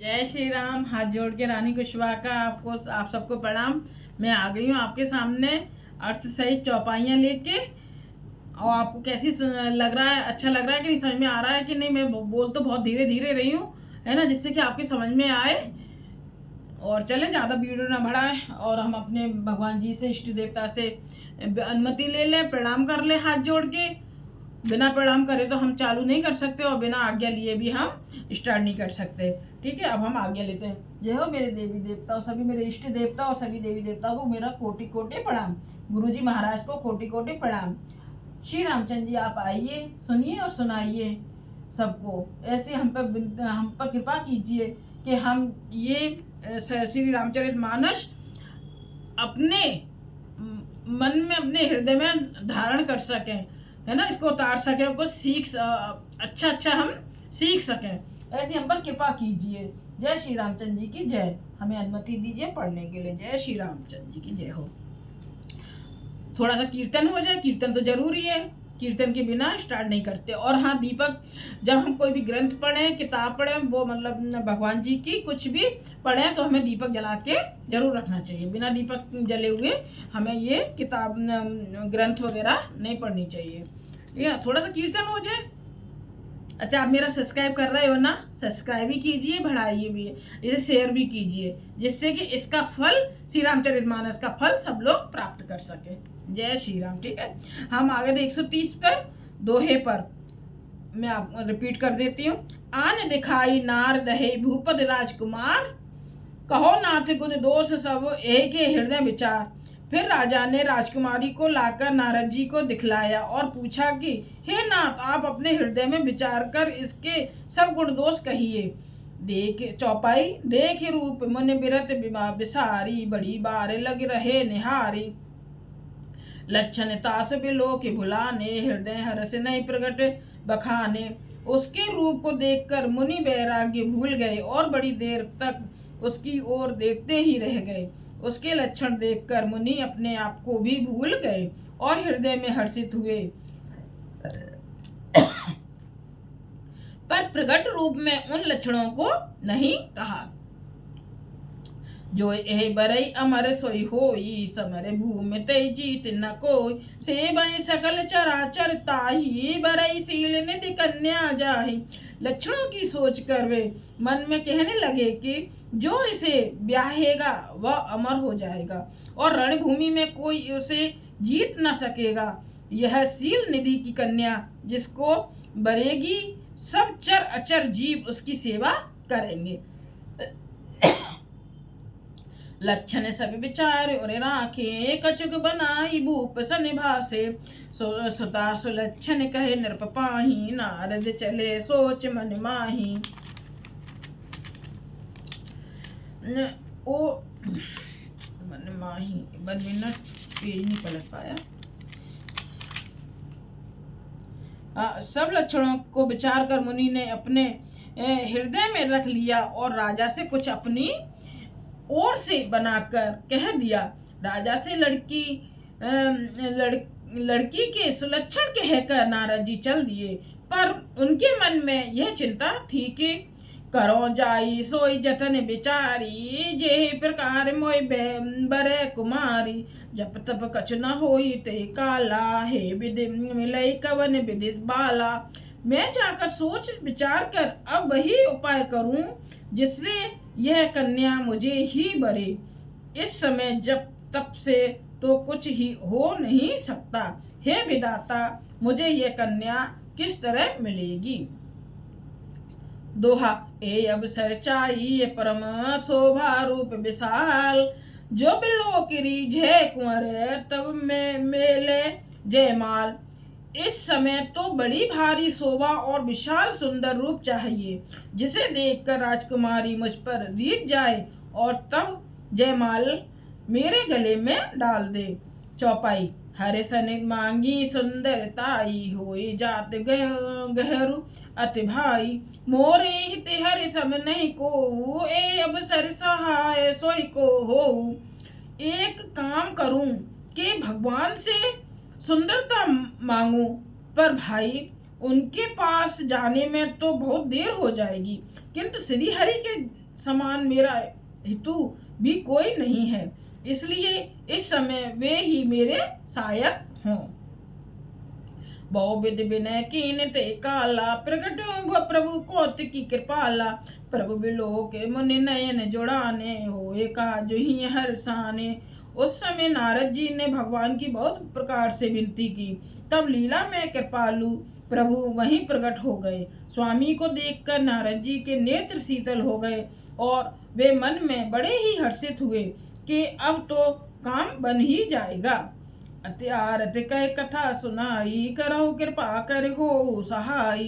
जय श्री राम। हाथ जोड़ के रानी कुशवाहा का आप सबको प्रणाम। मैं आ गई हूँ आपके सामने अर्थ सहित चौपाइयाँ लेके। और आपको कैसी लग रहा है, अच्छा लग रहा है कि नहीं, समझ में आ रहा है कि नहीं? मैं बोल तो बहुत धीरे धीरे रही हूँ, है ना, जिससे कि आपके समझ में आए। और चलें, ज़्यादा वीडियो ना बढ़ाएं और हम अपने भगवान जी से, इष्ट देवता से अनुमति ले लें, प्रणाम कर लें हाथ जोड़ के। बिना प्रणाम करे तो हम चालू नहीं कर सकते और बिना आज्ञा लिए भी हम स्टार्ट नहीं कर सकते। ठीक है, अब हम आज्ञा लेते हैं। जय हो मेरे देवी देवता और सभी मेरे इष्ट देवता और सभी देवी देवताओं को मेरा कोटि कोटि प्रणाम। गुरुजी महाराज को कोटि कोटि प्रणाम। श्री रामचंद्र जी आप आइए, सुनिए और सुनाइए सबको। ऐसे हम पर कृपा कीजिए कि हम ये श्री रामचरितमानस अपने मन में, अपने हृदय में धारण कर सकें, है ना, इसको उतार सके, उसको अच्छा हम सीख सकें। ऐसी हम पर कृपा कीजिए। जय श्री रामचंद्र जी की जय। हमें अनुमति दीजिए पढ़ने के लिए। जय श्री रामचंद्र जी की जय हो। थोड़ा सा कीर्तन हो जाए, कीर्तन तो जरूरी है, कीर्तन के बिना स्टार्ट नहीं करते। और हाँ, दीपक, जब हम कोई भी ग्रंथ पढ़ें, किताब पढ़ें, वो मतलब भगवान जी की कुछ भी पढ़ें, तो हमें दीपक जला के जरूर रखना चाहिए। बिना दीपक जले हुए हमें ये किताब, ग्रंथ वगैरह नहीं पढ़नी चाहिए। या थोड़ा सा कीर्तन हो जाए। अच्छा, आप मेरा सब्सक्राइब कर रहे हो ना? सब्सक्राइब भी कीजिए, बढ़ाइए भी, इसे शेयर भी कीजिए, जिससे कि इसका फल, श्री रामचरितमानस का फल सब लोग प्राप्त कर सके। जय श्री राम। ठीक है, हम आ गए थे 130 पर, दोहे पर। मैं आप रिपीट कर देती हूँ। आन दिखाई नार दहे भूपत राजकुमार, कहो नाथ गुण दोष सब एक हृदय विचार। फिर राजा ने राजकुमारी को लाकर नारद जी को दिखलाया और पूछा कि हे नाथ, आप अपने हृदय में विचार कर इसके सब गुण दोष कहिए। देख चौपाई, देख रूप मन बिरत बिसारी, बड़ी बार लग रहे निहारी। लक्षण तास बिलो के भुलाने, हृदय हर्ष नहीं प्रगट बखाने। उसके रूप को देखकर मुनि वैराग्य भूल गए और बड़ी देर तक उसकी ओर देखते ही रह गए। उसके लक्षण देखकर मुनि अपने आप को भी भूल गए और हृदय में हर्षित हुए, पर प्रकट रूप में उन लक्षणों को नहीं कहा। जो एह बरई अमर सोई होई, समर भूमि तय जीत न कोई। सेवई सकल चराचर ताही, बरई सील निधि कन्या जाही। लक्षणों की सोच कर वे मन में कहने लगे कि जो इसे ब्याहेगा वह अमर हो जाएगा और रणभूमि में कोई उसे जीत न सकेगा। यह सील निधि की कन्या जिसको बरेगी, सब चर अचर जीव उसकी सेवा करेंगे। लक्षण सब विचार उरे राखे, कछुक बनाई भूप सनिभासे। सुता सुलक्षण कहे नृप पाही, नारद चले सोच मन माही। ओ मन माही, 1 मिनट पेज नहीं पलट पाया। सब लक्षणों को विचार कर मुनि ने अपने हृदय में रख लिया और राजा से कुछ अपनी ओर से बनाकर कह दिया। राजा से लड़की के सुलक्षण कहकर नारद जी चल दिए, पर उनके मन में यह चिंता थी कि करो जाई सोई जतन बिचारी, जे प्रकार मोय बरे कुमारी। जब तब कछ न होई ते काला, हे विधि मिलई कवन विधि बाला। मैं जाकर सोच विचार कर अब वही उपाय करूं जिससे यह कन्या मुझे ही बरे। इस समय जब तब से तो कुछ ही हो नहीं सकता। हे विधाता, मुझे यह कन्या किस तरह मिलेगी? दोहा, ए अवसर चाहिए परम शोभा रूप विशाल। जो बिलो की जय कुंवर तब में मेले जयमाल। इस समय तो बड़ी भारी शोभा और विशाल सुंदर रूप चाहिए, जिसे देखकर राजकुमारी मुझ पर रीझ जाए और तब जयमाल मेरे गले में डाल दे। चौपाई, हरे सन मांगी सुंदरताई, होई जात गहरू अति भाई। मोरे हित हरि सम नहीं को, ए अवसर सहाय सोई को हो। एक काम करूं कि भगवान से सुंदरता मांगू, पर भाई उनके पास जाने में तो बहुत देर हो जाएगी, किंतु श्री हरि के समान मेरा हितु भी कोई नहीं है, इसलिए इस समय वे ही मेरे सहायक हों। बहुविध विनय कीन ते काला, प्रकट प्रभु कौतिकी कृपाला। प्रभु बिलो के मुनि नयन जुड़ाने, होए काज ही हर्षाने। उस समय नारद जी ने भगवान की बहुत प्रकार से विनती की। तब लीला में कृपालु प्रभु वहीं प्रकट हो गए। स्वामी को देखकर नारद जी के नेत्र शीतल हो गए और वे मन में बड़े ही हर्षित हुए कि अब तो काम बन ही जाएगा। अत्यारत कह कथा सुनाई, करो कृपा कर हो सहाय।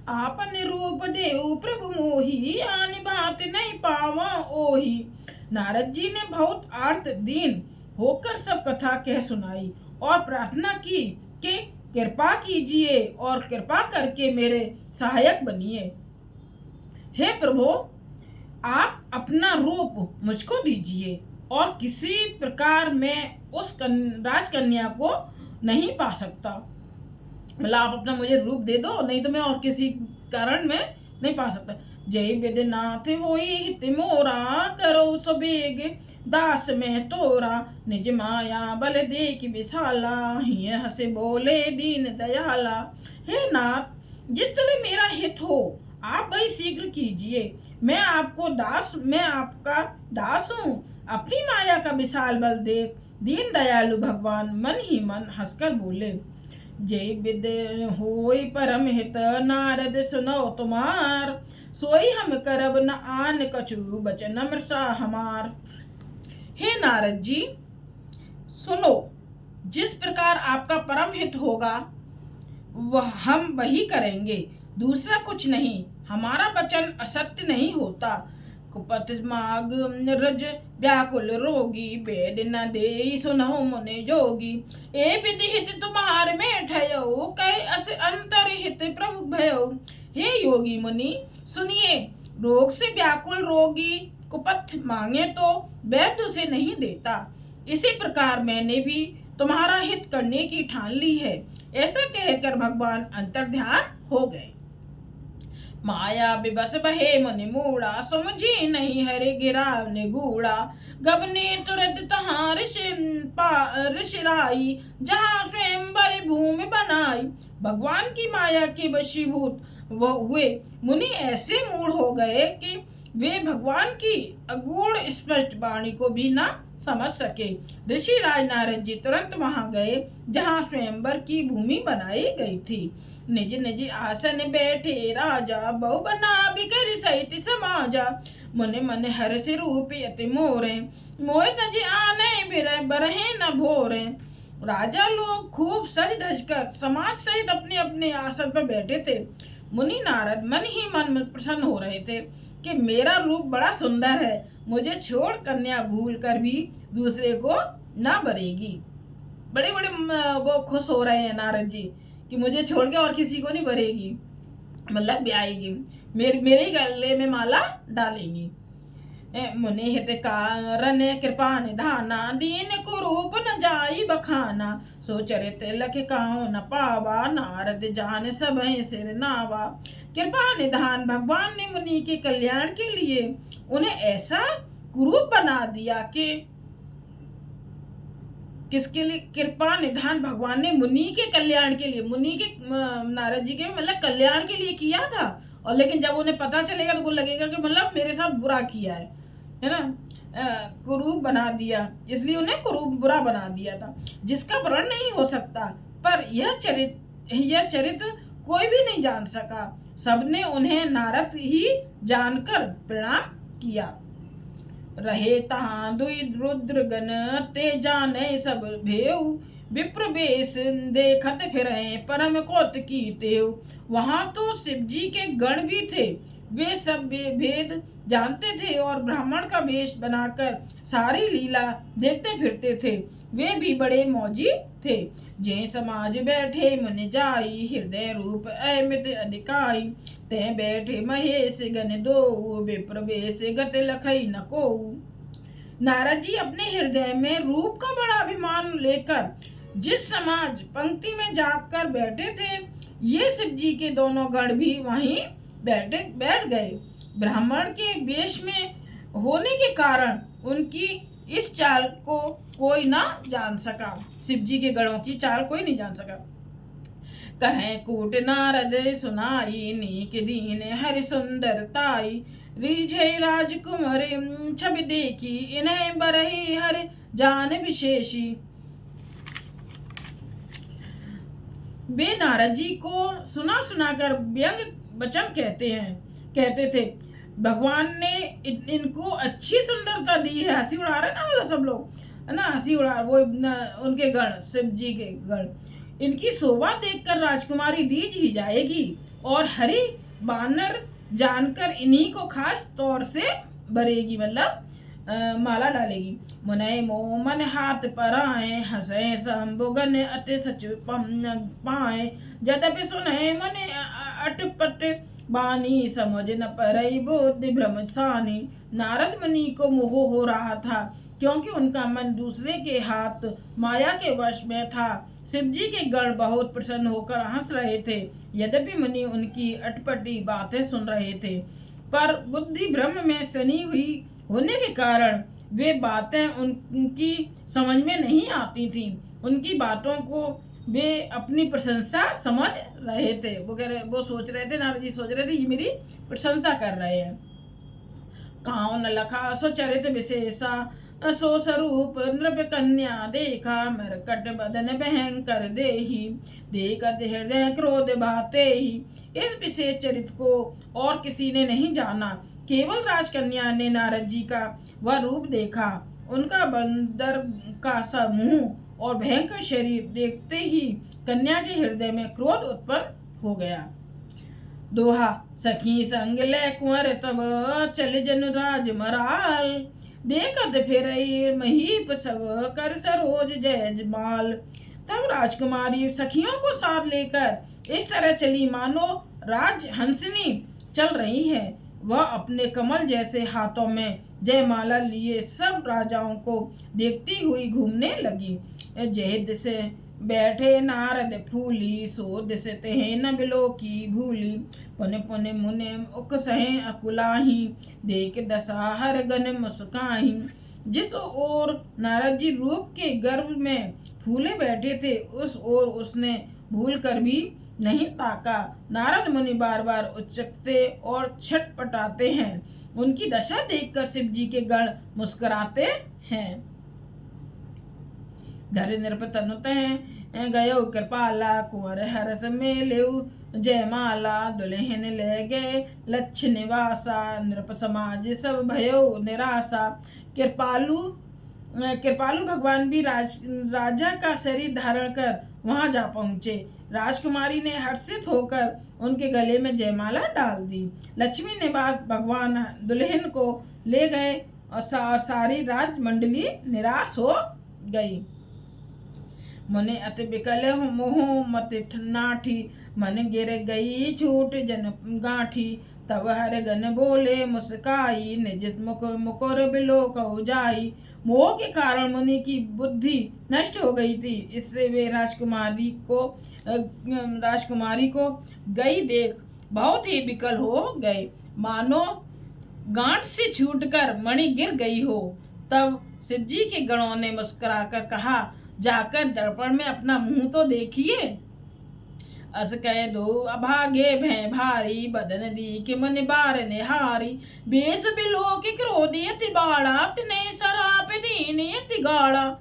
आपन रूप देव प्रभु मोही, आन बात नहीं पावा ओही। नारद जी ने बहुत आर्त दीन होकर सब कथा कह सुनाई और प्रार्थना की कि कृपा कीजिए और कृपा करके मेरे सहायक बनिए। हे प्रभु, आप अपना रूप मुझको दीजिए और किसी प्रकार मैं उस राजकन्या को नहीं पा सकता। मतलब आप अपना मुझे रूप दे दो, नहीं तो मैं और किसी कारण में नहीं पा सकता। जय विद्यनाथ होई हित मोरा, करो सबेग दास में तोरा। निज माया बल देख विशाला, हिय हसे बोले दीन दयाला। हे नाथ, जिस तरह मेरा हित हो आप वही शीघ्र कीजिए। मैं आपका दास हूँ। अपनी माया का विशाल बल देख दीन दयालु भगवान मन ही मन हंसकर बोले। जय विद्य होई परम हित, नारद सुनो तुम्हार। सोई हम करब न आन कछु, बचन अमृता हमार। हे नारद जी, सुनो, जिस प्रकार आपका परम हित होगा वह हम वही करेंगे, दूसरा कुछ नहीं। हमारा वचन असत्य नहीं होता। कुपथ माग रज व्याकुल रोगी, वेद न दे सुनहु मुनि जोगी। ए विधि हित तुम्हार में ठयो, कहे अस अंतर हित प्रभु भयो। हे योगी मुनि सुनिए, रोग से व्याकुल रोगी कुपथ मांगे तो वैद्य उसे नहीं देता। इसी प्रकार मैंने भी तुम्हारा हित करने की ठान ली है। ऐसा कहकर भगवान अंतर्ध्यान हो गए। माया विबस बहे मुनि मूड़ा, समझी नहीं हरे गिरा निगूड़ा। गबने तुरंत तहाँ ऋषिराई, जहाँ स्वयंवर भूमि बनाई। भगवान की माया के वशीभूत वो हुए मुनि ऐसे मूढ़ हो गए कि वे भगवान की अगूढ़ स्पष्ट वाणी को भी न समझ सके। ऋषि राज नारद जी तुरंत वहां गए जहाँ स्वयंवर की भूमि बनाई गई थी। निज निज आसन बैठे राजा, बहु बना बिकर सहित समाजा। मुनि मन हर्ष रूप अति मोरे, मोय तज आने बिरह बरहे न भोरे। राजा लोग खूब सज धज कर समाज सहित अपने अपने आसन पर बैठे थे। मुनि नारद मन ही मन प्रसन्न हो रहे थे कि मेरा रूप बड़ा सुंदर है, मुझे छोड़ कन्या भूल कर भी दूसरे को ना बरेगी। बड़े बड़े वो खुश हो रहे हैं नारद जी कि मुझे छोड़ के और किसी को नहीं बरेगी, मतलब ब्याएगी, मेरे ही गले में माला डालेंगी। मुनि हित कारण कृपा निधाना, दीन कुरूप न जाई बखाना। सो चरित लख कहो न पावा, नारद जान सब सिर नावा। कृपा निधान भगवान ने मुनि के कल्याण के लिए उन्हें ऐसा कुरूप बना दिया कि किसके लिए? कृपा निधान भगवान ने मुनि के कल्याण के लिए, मुनि के नारद जी के मतलब कल्याण के लिए किया था। और लेकिन जब उन्हें पता चलेगा तो वो लगेगा कि मतलब मेरे साथ बुरा किया है ना, कुरूप बना दिया, इसलिए उन्हें कुरूप बुरा बना दिया था, जिसका वर्ण नहीं हो सकता। पर यह चरित्र कोई भी नहीं जान सका। सबने उन्हें नारद ही जानकर प्रणाम किया। रहे तहाँ दुई रुद्रगण, ते जाने सब भेऊ। विप्र वेश देखत फिरे, परम कौतुकी तेऊ। वहां तो शिव जी के गण भी थे, वे सब भेद जानते थे और ब्राह्मण का वेश बनाकर सारी लीला देखते फिरते थे। वे भी बड़े मौजी थे। जे समाज बैठे मुनि जाई, हृदय रूप अमित अधिकाई। ते बैठे महेश गण दो, विप्र वेश गत लखई न कोऊ। नारद जी अपने हृदय में रूप का बड़ा अभिमान लेकर जिस समाज पंक्ति में जाकर बैठे थे, ये शिव जी के दोनों गण भी वहीं बैठ गए। ब्राह्मण के वेश में होने के कारण उनकी इस चाल को कोई ना जान सका। शिव जी के गणों की चाल कोई नहीं जान सका। कहे कूट नारद सुनाई, नीक दीन हरि सुंदरताई। रीझे राजकुमार छवि देखी, इन्हें बरही हरि जान विशेषी। वे नारद जी को सुना सुनाकर व्यंग वचन कहते थे। भगवान ने इनको अच्छी सुंदरता दी है। हंसी उड़ा रहे ना वो सब लोग, है ना, हंसी उड़ा वो उनके गण, शिव जी के गण। इनकी शोभा देखकर राजकुमारी रीझ ही जाएगी और हरि बानर जानकर इन्हीं को खास तौर से भरेगी, मतलब माला डालेगी। मुनय मोह मन हाथ पर आए, हंसे संबुगन अति सच पाए। यद्यपि सुने मन अटपट बानी, समझ न परई बुद्धि भ्रम सानी। नारद मुनि को मोह हो रहा था, क्योंकि उनका मन दूसरे के हाथ माया के वश में था। शिव जी के गण बहुत प्रसन्न होकर हंस रहे थे। यद्यपि मुनि उनकी अटपटी बातें सुन रहे थे, पर बुद्धि भ्रम में सनी हुई होने के कारण वे बातें उनकी समझ में नहीं आती थीं। उनकी बातों को वे अपनी प्रशंसा समझ रहे थे। वो सोच रहे थे, नारद जी सोच रहे थे ये मेरी प्रशंसा कर रहे हैं। काऊ न लखा सो चरित विशेषा, सो स्वरूप नृप कन्या देखा। मरकट बदन भयंकर देही, देखत हृदय क्रोध भाते ही। इस विशेष चरित्र को और किसी ने नहीं जाना, केवल राजकन्या ने नारद जी का वह रूप देखा। उनका बंदर का सा मुंह और भयंकर शरीर देखते ही कन्या के हृदय में क्रोध उत्पन्न हो गया। दोहा। सखी संग ले कुंवर तब, चल जन राज मराल। देखत फिर महीप सब, कर सरोज जय माल। तब राजकुमारी सखियों को साथ लेकर इस तरह चली मानो राज हंसनी चल रही है। वह अपने कमल जैसे हाथों में जयमाला लिए सब राजाओं को देखती हुई घूमने लगी। जय दिसे बैठे नारद फूली, सो दिसे तेहे न बिलो की भूली। पुन पुन मुने उक सहे अकुलाही, देख दशा हर गन मुस्काही। जिस ओर नारद जी रूप के गर्व में फूले बैठे थे, उस ओर उसने भूल कर भी नहीं ताका। नारद मुनि बार बार उचकते और छटपटाते हैं। उनकी दशा देखकर शिव जी के गण मुस्कुराते हैं। धर नृप तनुत गयो कृपाला, कुंवर हरस मेलेउ जयमाला। दुल्हन ले गए लक्ष्य निवासा, नृप समाज सब भयो निराशा। कृपालु भगवान भी राजा का शरीर धारण कर वहां जा पहुंचे। राजकुमारी ने हर्षित होकर उनके गले में जयमाला डाल दी। लक्ष्मी निवास भगवान दुल्हन को ले गए और सारी राजमंडली निराश हो गई। मुने अति विकल मोह मत नाठी, मन गिर गई छूट जन गांठी। तब हर गन बोले मुस्काई, निज मुख मुकुर बिलो कहु जाई। मोह के कारण मुनि की बुद्धि नष्ट हो गई थी, इससे वे राजकुमारी को गई देख बहुत ही विकल हो गए, मानो गांठ से छूटकर मणि गिर गई हो। तब शिव जी के गणों ने मुस्कुराकर कहा, जाकर दर्पण में अपना मुंह तो देखिए। अस कह दो अभागे भय भारी, बदन दी कि मन बार निहारी। बेस बिलो की क्रोधी अति बाड़ा, तिने सराप दीन अति गाड़ा।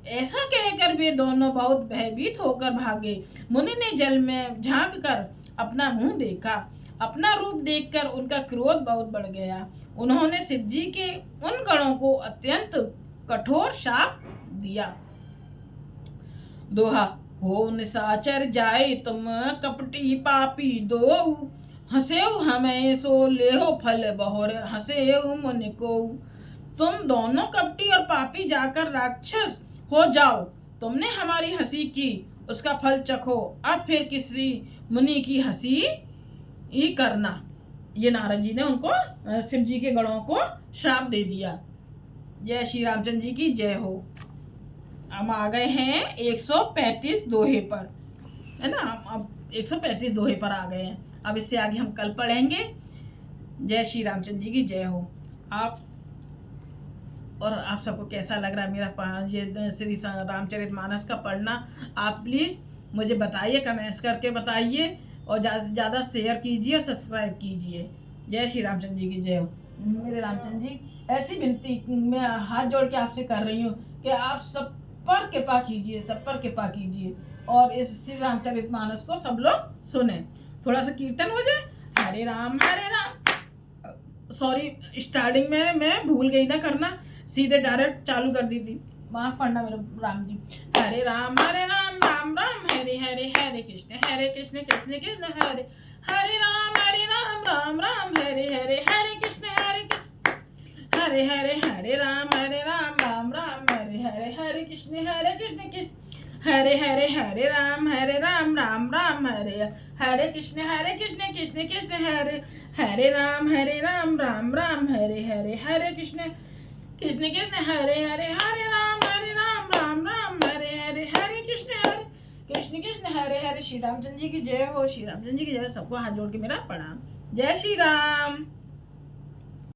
ऐसा कहकर वे दोनों बहुत भयभीत होकर भागे। मुनि ने जल में झांक कर अपना मुंह देखा। अपना रूप देखकर उनका क्रोध बहुत बढ़ गया। उन्होंने शिव जी के उन गणों को अत्यंत कठोर शाप दिया। दोहा। हो निशाचर जाए तुम, कपटी पापी दो। हंसेऊ हमें सो लेहो फल बहुर, हंसेऊ मुनि को। तुम दोनों कपटी और पापी जाकर राक्षस हो जाओ। तुमने हमारी हंसी की, उसका फल चखो। अब फिर किसी मुनि की हंसी ही करना। ये नारद जी ने उनको शिव जी के गणों को श्राप दे दिया। जय श्री रामचंद्र जी की जय हो। हम आ गए हैं 135 दोहे पर, है ना। अब 135 दोहे पर आ गए हैं। अब इससे आगे हम कल पढ़ेंगे। जय श्री रामचंद्र जी की जय हो। आप और आप सबको कैसा लग रहा है मेरा ये श्री रामचरितमानस का पढ़ना। आप प्लीज़ मुझे बताइए, कमेंट्स करके बताइए, और ज़्यादा से ज़्यादा शेयर कीजिए और सब्सक्राइब कीजिए। जय श्री रामचंद्र जी की जय हो। मेरे रामचंद्र जी, ऐसी विनती मैं हाथ जोड़ के आपसे कर रही हूँ कि आप सब पर कृपा कीजिए, सब पर कृपा कीजिए, और इस श्री रामचरितमानस को सब लोग सुने। थोड़ा सा कीर्तन हो जाए। हरे राम सॉरी, स्टार्टिंग में मैं भूल गई ना करना, सीधे डायरेक्ट चालू कर दी थी, माफ करना मेरे राम जी। हरे राम राम राम हरे हरे, हरे कृष्ण कृष्ण कृष्ण हरे हरे, राम राम हरे हरे, हरे कृष्ण हरे हरे राम राम हरे हरे, हरे कृष्ण कृष्ण हरे राम राम हरे हरे कृष्ण कृष्ण कृष्ण हरे राम राम हरे हरे, हरे कृष्ण कृष्ण हरे राम राम हरे हरे, हरे कृष्ण कृष्ण हरे। श्री रामचंद्र जी की जय हो, श्री रामचंद्र जी की जय। सबको हाथ जोड़ के मेरा प्रणाम। जय श्री राम।